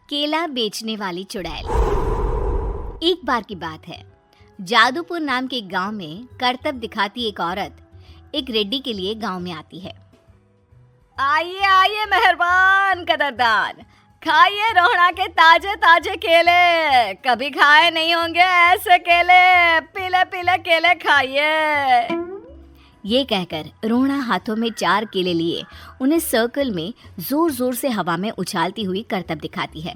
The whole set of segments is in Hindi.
केला बेचने वाली चुड़ैल। एक बार की बात है, जादूपुर नाम के एक गांव में करतब दिखाती एक औरत एक रेड्डी के लिए गांव में आती है। आइए आइए मेहरबान कदरदान, खाइए रोहड़ा के ताजे ताजे केले, कभी खाए नहीं होंगे ऐसे केले, पीले पीले केले खाइए। ये कहकर रोहड़ा हाथों में 4 केले लिए उन्हें सर्कल में जोर जोर से हवा में उछालती हुई करतब दिखाती है,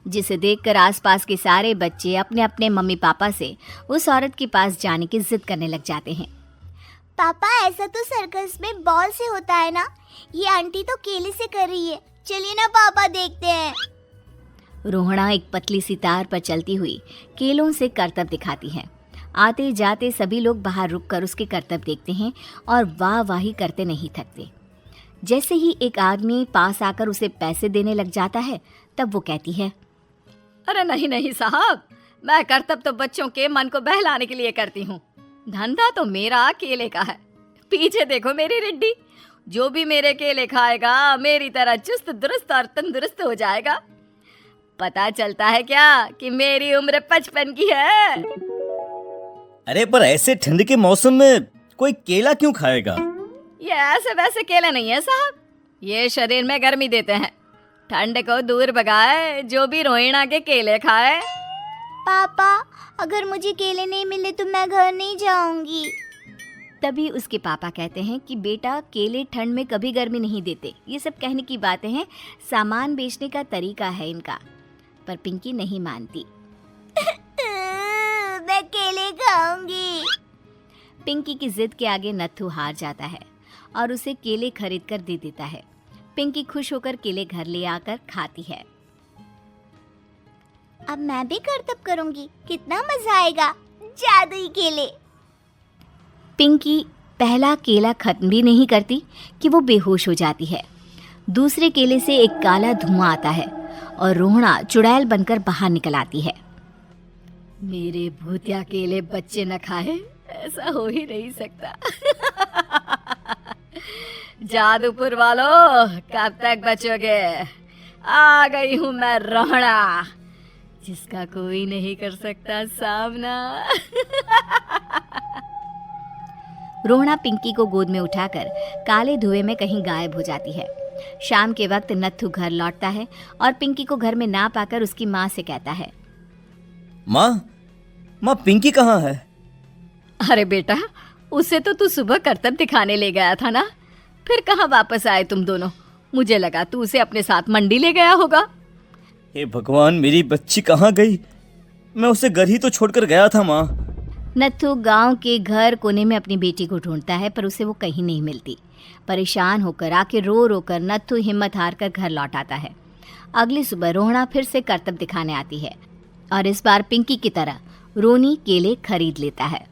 जिसे देखकर आसपास के सारे बच्चे अपने अपने मम्मी पापा से उस औरत के पास जाने की जिद करने लग जाते हैं। पापा, ऐसा तो सर्कस में बॉल से होता है ना, ये आंटी तो केले से कर रही है, चलिए ना पापा देखते हैं। रोहड़ा एक पतली सी तार पर चलती हुई केलों से करतब दिखाती है। आते जाते सभी लोग बाहर रुककर उसके करतब देखते हैं और वाह वाही करते नहीं थकते। जैसे ही एक आदमी पास आकर उसे पैसे देने लग जाता है, तब वो कहती है, अरे नहीं नहीं साहब, मैं करतब तो बच्चों के मन को बहलाने के लिए करती हूँ, धंधा तो मेरा केले का है। पीछे देखो मेरी रिड्डी, जो भी मेरे केले खाएगा मेरी तरह चुस्त दुरुस्त और तंदुरुस्त हो जाएगा। पता चलता है क्या कि मेरी उम्र 55 की है। अरे पर ऐसे ठंड के मौसम में कोई केला क्यों खाएगा? ये ऐसे वैसे केले नहीं है साहब, ये शरीर में गर्मी देते हैं, ठंड को दूर भगाए, जो भी रोहिणा के केले खाए। पापा, अगर मुझे केले नहीं मिले तो मैं घर नहीं जाऊंगी। तभी उसके पापा कहते हैं कि बेटा, केले ठंड में कभी गर्मी नहीं देते, ये सब कहने की बातें हैं, सामान बेचने का तरीका है इनका। पर पिंकी नहीं मानती। मैं केले खाऊंगी। पिंकी की जिद के आगे नत्थू हार जाता है और उसे केले खरीद कर दे देता है। पिंकी खुश होकर केले घर ले आकर खाती है। अब मैं भी करतब करूंगी, कितना मजा आएगा, जादुई केले। पिंकी पहला केला खत्म भी नहीं करती कि वो बेहोश हो जाती है। दूसरे केले से एक काला धुआं आता है और रोहड़ा चुड़ैल बनकर बाहर निकल आती है। मेरे भूतिया केले बच्चे न खाए, ऐसा हो ही नहीं सकता। जादूपुर वालों, कब तक बचोगे? आ गई हूँ मैं रोहड़ा, जिसका कोई नहीं कर सकता सामना। रोहड़ा पिंकी को गोद में उठाकर काले धुएं में कहीं गायब हो जाती है। शाम के वक्त नत्थू घर लौटता है और पिंकी को घर में ना पाकर उसकी माँ से कहता है, माँ पिंकी कहाँ है? अरे बेटा, उसे तो तू सुबह करतब दिखाने ले गया था ना, फिर कहाँ वापस आए तुम दोनों? मुझे लगा तू उसे अपने साथ मंडी ले गया होगा। हे भगवान, मेरी बच्ची कहाँ गई? मैं उसे घर ही तो छोड़कर गया था माँ। नत्थू गांव के घर कोने में अपनी बेटी को ढूंढता है, पर उसे वो कहीं नहीं मिलती। परेशान होकर आखिर रो रो कर नत्थू हिम्मत हार कर घर लौट आता है। अगली सुबह रोहड़ा फिर से करतब दिखाने आती है और इस बार पिंकी की तरह रोनी केले खरीद लेता है।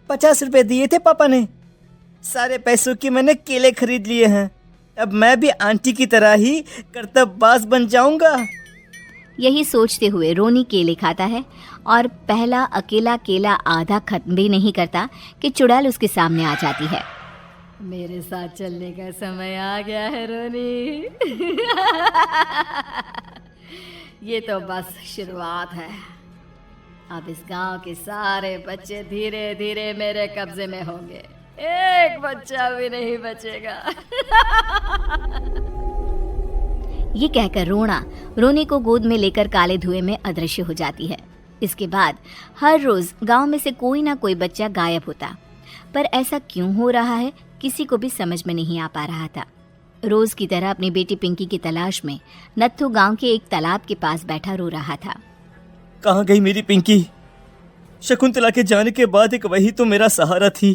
50 रुपए दिए थे पापा ने, सारे पैसों की मैंने केले खरीद लिए हैं। अब मैं भी आंटी की तरह ही करतबबाज बन जाऊंगा। यही सोचते हुए रोनी केले खाता है और पहला अकेला केला आधा खत्म भी नहीं करता कि चुड़ैल उसके सामने आ जाती है। मेरे साथ चलने का समय आ गया है रोनी। ये तो बस शुरुआत है, अब इस गांव के सारे बच्चे धीरे धीरे मेरे कब्जे में होंगे, एक बच्चा भी नहीं बचेगा। ये कहकर रोना रोनी को गोद में लेकर काले धुएं में अदृश्य हो जाती है। इसके बाद हर रोज गांव में से कोई ना कोई बच्चा गायब होता, पर ऐसा क्यों हो रहा है किसी को भी समझ में नहीं आ पा रहा था। रोज की तरह अपनी बेटी पिंकी की तलाश में नत्थू गांव के एक तालाब के पास बैठा रो रहा था। कहाँ गई मेरी पिंकी? शकुंतला के जाने के बाद एक वही तो मेरा सहारा थी।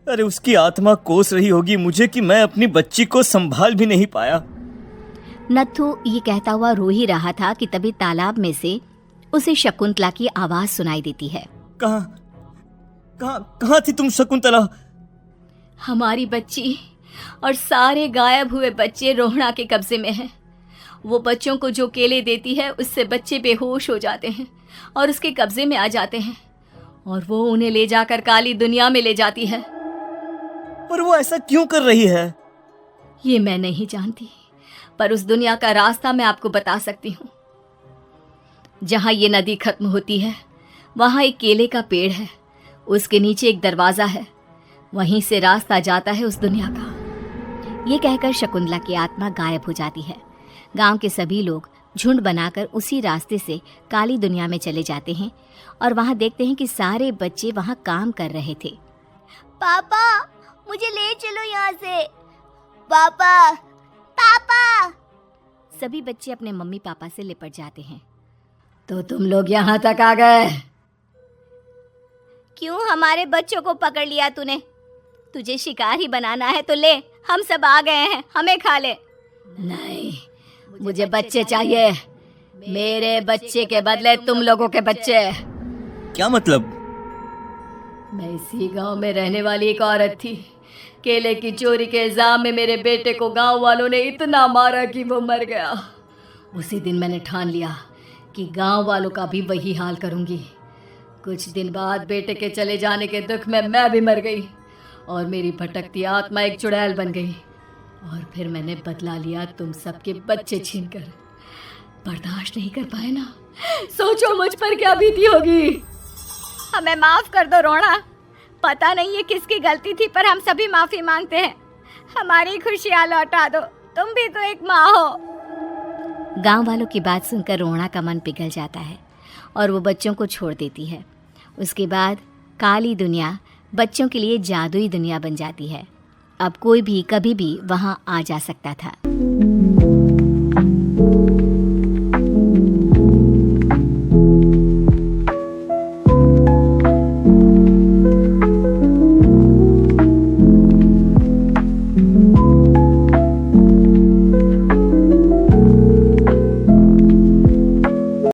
अरे उसकी आत्मा कोस रही होगी मुझे कि मैं अपनी बच्ची को संभाल भी नहीं पाया। नत्थू ये कहता हुआ रो ही रहा था कि तभी तालाब में से उसे शकुंतला की आवाज सुनाई देती है। कहाँ थी तुम शकुंतला? हमारी बच्ची और सारे गायब हुए बच्चे रोहड़ा के कब्जे में हैं। वो बच्चों को जो केले देती है उससे बच्चे बेहोश हो जाते हैं और उसके कब्जे में आ जाते हैं और वो उन्हें ले जाकर काली दुनिया में ले जाती है। पर वो ऐसा क्यों कर रही है? ये मैं नहीं जानती, पर उस दुनिया का रास्ता मैं आपको बता सकती हूँ। जहाँ ये नदी खत्म होती है वहाँ एक केले का पेड़ है, उसके नीचे एक दरवाज़ा है, वहीं से रास्ता जाता है उस दुनिया का। ये कहकर शकुंतला की आत्मा गायब हो जाती है। गांव के सभी लोग झुंड बनाकर उसी रास्ते से काली दुनिया में चले जाते हैं और वहाँ देखते हैं कि सारे बच्चे वहाँ काम कर रहे थे। पापा मुझे ले चलो यहाँ से। पापा पापा। सभी बच्चे अपने मम्मी पापा से लिपट जाते हैं। तो तुम लोग यहाँ तक आ गए? क्यों हमारे बच्चों को पकड़ लिया तूने? तुझे शिकार ही बनाना है तो ले, हम सब आ गए हैं, हमें खा ले। नहीं, मुझे बच्चे चाहिए। मेरे बच्चे के बदले तुम लोगों के बच्चे। क्या मतलब? मैं इसी गांव में रहने वाली एक औरत थी। केले की चोरी के इल्जाम में मेरे बेटे को गांव वालों ने इतना मारा कि वो मर गया। उसी दिन मैंने ठान लिया कि गांव वालों का भी वही हाल करूंगी। कुछ दिन बाद बेटे के चले जाने के दुख में मैं भी मर गई और मेरी भटकती आत्मा एक चुड़ैल बन गई। और फिर मैंने बदला लिया तुम सबके बच्चे छीनकर। बर्दाश्त नहीं कर पाए ना? सोचो मुझ पर क्या बीती होगी। हमें माफ कर दो रोना। पता नहीं ये किसकी गलती थी, पर हम सभी माफी मांगते हैं। हमारी खुशियाँ लौटा दो, तुम भी तो एक माँ हो। गांव वालों की बात सुनकर रोहना का मन पिघल जाता है और वो बच्चों को छोड़ देती है। उसके बाद काली दुनिया बच्चों के लिए जादुई दुनिया बन जाती है। अब कोई भी कभी भी वहां आ जा सकता था।